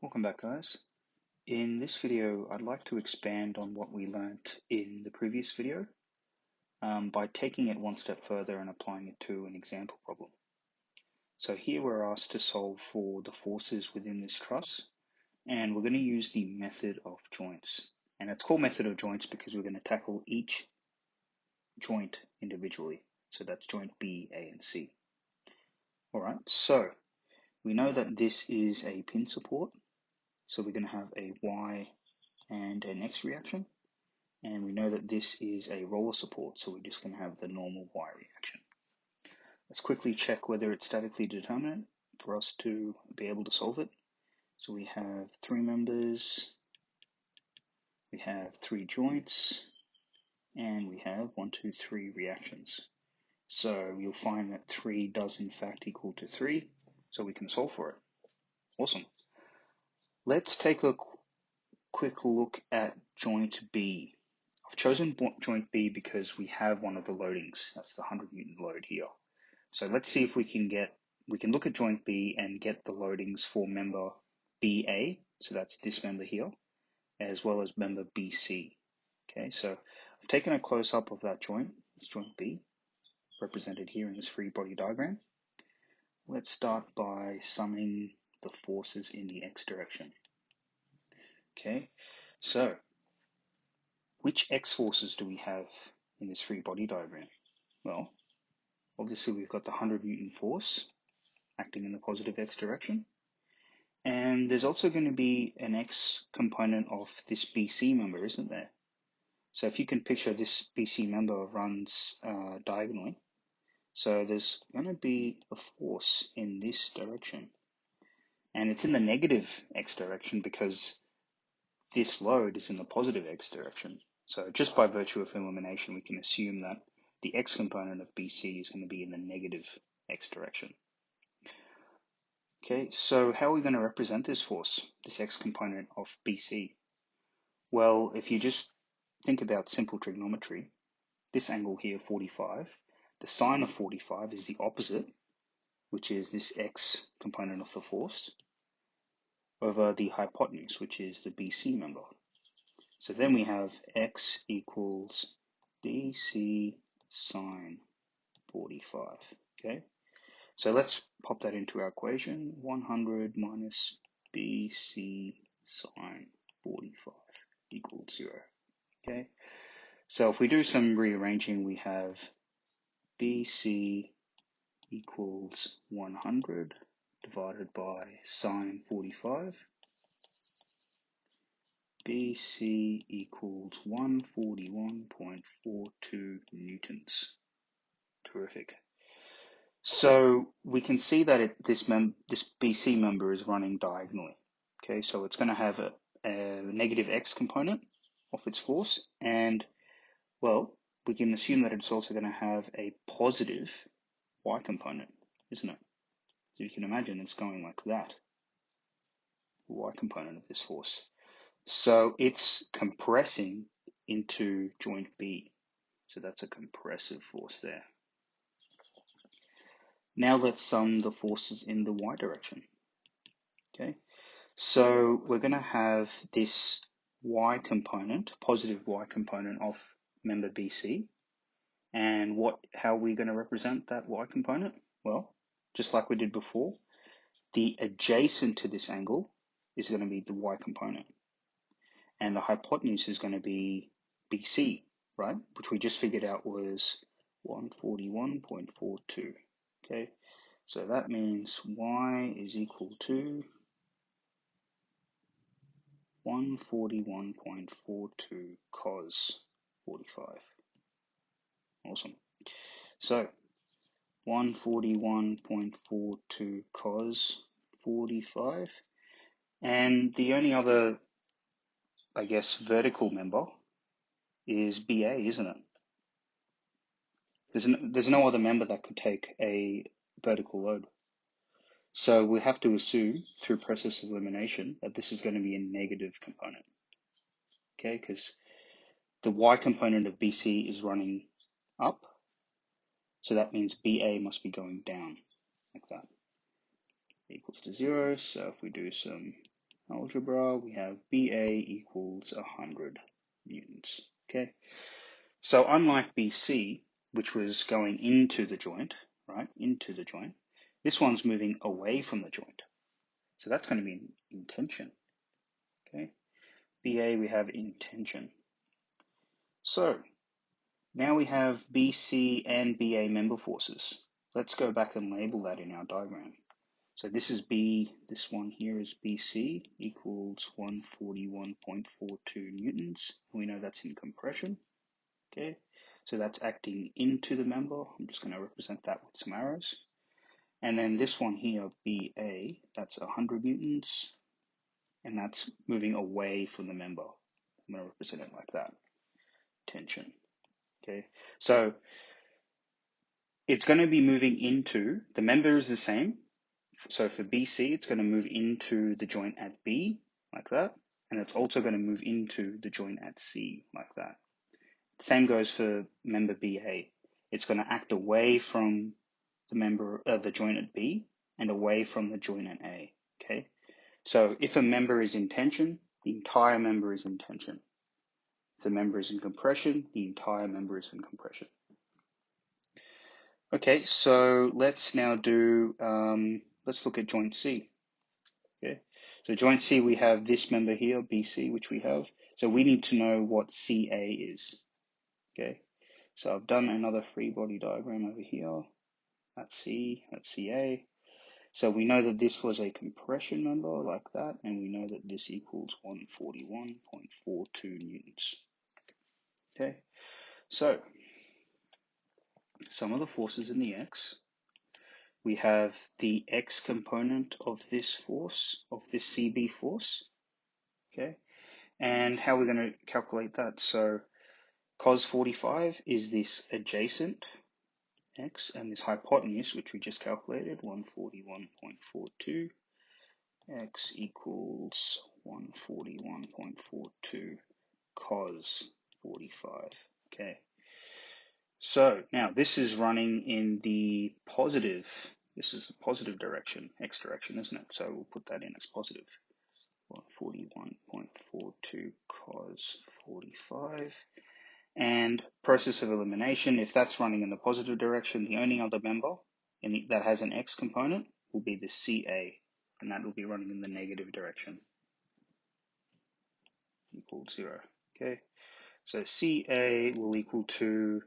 Welcome back, guys. In this video, I'd like to expand on what we learnt in the previous video by taking it one step further and applying it to an example problem. So here we're asked to solve for the forces within this truss, and we're going to use the method of joints. And it's called method of joints because we're going to tackle each joint individually. So that's joint B, A, and C. Alright, so we know that this is a pin support. So we're going to have a Y and an X reaction. And we know that this is a roller support, so we're just going to have the normal Y reaction. Let's quickly check whether it's statically determinate for us to be able to solve it. So we have three members, we have three joints, and we have 1, 2, 3 reactions. So you'll find that 3 does in fact equal to 3, so we can solve for it. Awesome. Let's take a quick look at joint B. I've chosen joint B because we have one of the loadings. That's the 100 Newton load here. So let's see if we can look at joint B and get the loadings for member BA. So that's this member here, as well as member BC. Okay, so I've taken a close up of that joint. It's joint B, represented here in this free body diagram. Let's start by summing the forces in the X direction. Okay, so which X forces do we have in this free body diagram? Well, obviously we've got the 100 Newton force acting in the positive X direction. And there's also going to be an X component of this BC member, isn't there? So if you can picture this BC member runs diagonally. So there's going to be a force in this direction. And it's in the negative X direction because this load is in the positive X direction. So just by virtue of elimination, we can assume that the X component of BC is going to be in the negative X direction. Okay, so how are we going to represent this force, this X component of BC? Well, if you just think about simple trigonometry, this angle here, 45, the sine of 45 is the opposite, which is this X component of the force, over the hypotenuse, which is the BC member. So then we have X equals BC sine 45, okay? So let's pop that into our equation. 100 minus BC sine 45 equals 0. Okay. So if we do some rearranging, we have BC equals 100 divided by sine 45. BC equals 141.42 newtons. Terrific. So we can see that this BC member is running diagonally. Okay, so it's going to have a negative X component of its force, and well, we can assume that it's also going to have a positive Y component, isn't it? So you can imagine it's going like that, the Y component of this force. So it's compressing into joint B. So that's a compressive force there. Now let's sum the forces in the Y direction. Okay, so we're going to have this Y component, positive Y component of member BC. And how are we going to represent that Y component? Well, just like we did before, the adjacent to this angle is going to be the Y component. And the hypotenuse is going to be BC, right? Which we just figured out was 141.42. Okay, so that means Y is equal to 141.42 cos 45. Awesome. So 141.42 cos 45. And the only other, I guess, vertical member is BA, isn't it? There's no other member that could take a vertical load. So we have to assume, through process of elimination, that this is going to be a negative component. Okay, because the Y component of BC is running up, so that means BA must be going down, like that. Equals to 0, so if we do some algebra, we have BA equals 100 newtons. Okay, so unlike BC, which was going into the joint, right, into the joint, this one's moving away from the joint. So that's going to be in tension. Okay, BA we have in tension. So now we have BC and BA member forces. Let's go back and label that in our diagram. So this is B, this one here is BC equals 141.42 newtons. We know that's in compression. Okay, so that's acting into the member. I'm just going to represent that with some arrows. And then this one here, BA, that's 100 newtons, and that's moving away from the member. I'm going to represent it like that. Tension. Okay, so it's going to be moving into, the member is the same. So for BC, it's going to move into the joint at B, like that. And it's also going to move into the joint at C, like that. Same goes for member BA. It's going to act away from the member, the joint at B, and away from the joint at A. Okay. So if a member is in tension, the entire member is in tension. If the member is in compression, the entire member is in compression. Okay, so let's now do, let's look at joint C. Okay, so joint C, we have this member here, BC, which we have. So we need to know what CA is. Okay, so I've done another free body diagram over here. That's C, that's CA. So we know that this was a compression member like that, and we know that this equals 141.42 newtons. Okay, so some of the forces in the X. We have the X component of this force, of this CB force. Okay, and how we're going to calculate that. So cos 45 is this adjacent X, and this hypotenuse, which we just calculated, 141.42, X equals 141.42 cos 45. Okay. So now this is running in the positive, this is the positive direction, X direction, isn't it? So we'll put that in as positive. 141.42 cos 45. And process of elimination, if that's running in the positive direction, the only other member that has an X component will be the CA, and that will be running in the negative direction, equal 0. Okay, so CA will equal to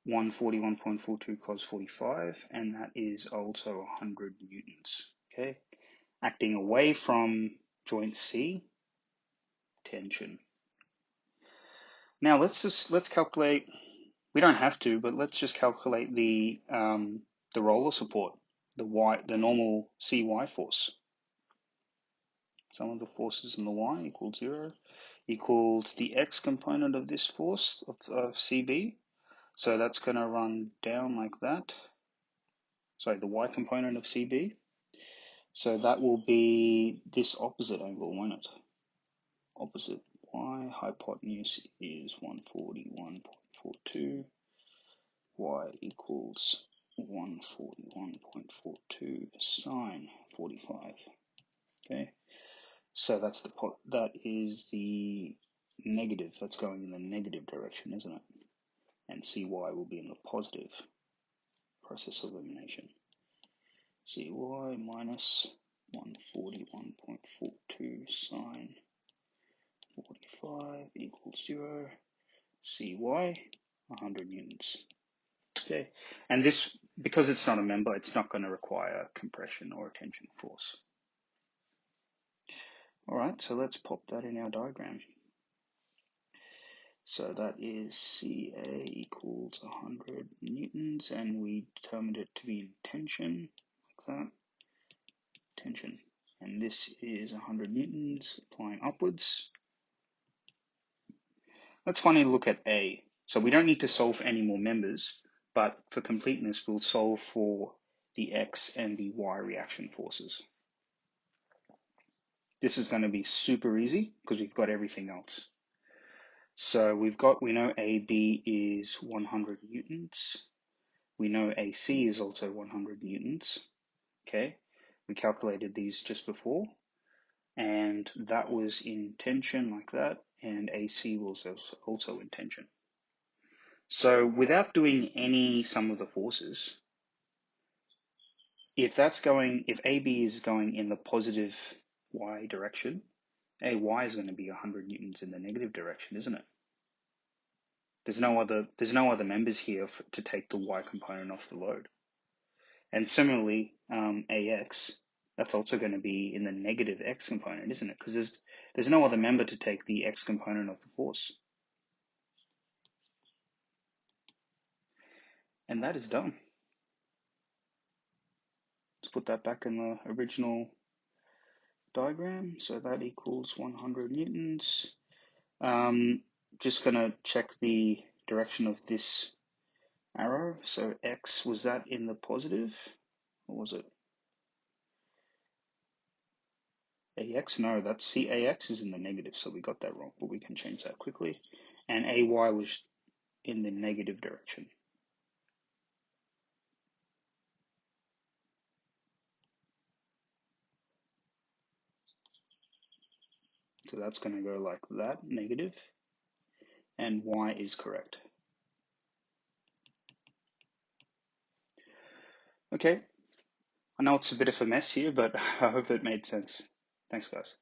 141.42 cos 45, and that is also 100 newtons. Okay, acting away from joint C, tension. Now let's calculate. We don't have to, but let's just calculate the roller support, the normal CY force. Sum of the forces in the Y equals 0, equals the X component of this force of CB. So that's going to run down like that. Sorry, the Y component of CB. So that will be this opposite angle, won't it? Opposite Y, hypotenuse is 141.42. Y equals 141.42 sine 45. Okay, so that is the negative. That's going in the negative direction, isn't it? And CY will be in the positive. Process of elimination. CY minus 141.42 sine 45 equals 0. CY 100 newtons. Okay, and this, because it's not a member, it's not going to require compression or a tension force. All right, so let's pop that in our diagram. So that is CA equals 100 newtons, and we determined it to be in tension, like that, tension. And this is 100 newtons, applying upwards. Let's finally look at A. So we don't need to solve for any more members, but for completeness, we'll solve for the X and the Y reaction forces. This is going to be super easy because we've got everything else. So we know AB is 100 newtons. We know AC is also 100 newtons. Okay, we calculated these just before. and that was in tension like that, and AC was also in tension. So without doing any sum of the forces, if AB is going in the positive Y direction, AY is going to be 100 newtons in the negative direction, isn't it? There's no other members here to take the Y component off the load. And similarly, AX, that's also going to be in the negative X component, isn't it? Because there's no other member to take the X component of the force. And that is done. Let's put that back in the original diagram. So that equals 100 newtons. Just going to check the direction of this arrow. So X, was that in the positive? Or was it AX? No, that's AX is in the negative, so we got that wrong, but we can change that quickly. And AY was in the negative direction. So that's going to go like that, negative, and Y is correct. Okay, I know it's a bit of a mess here, but I hope it made sense. Thanks, guys.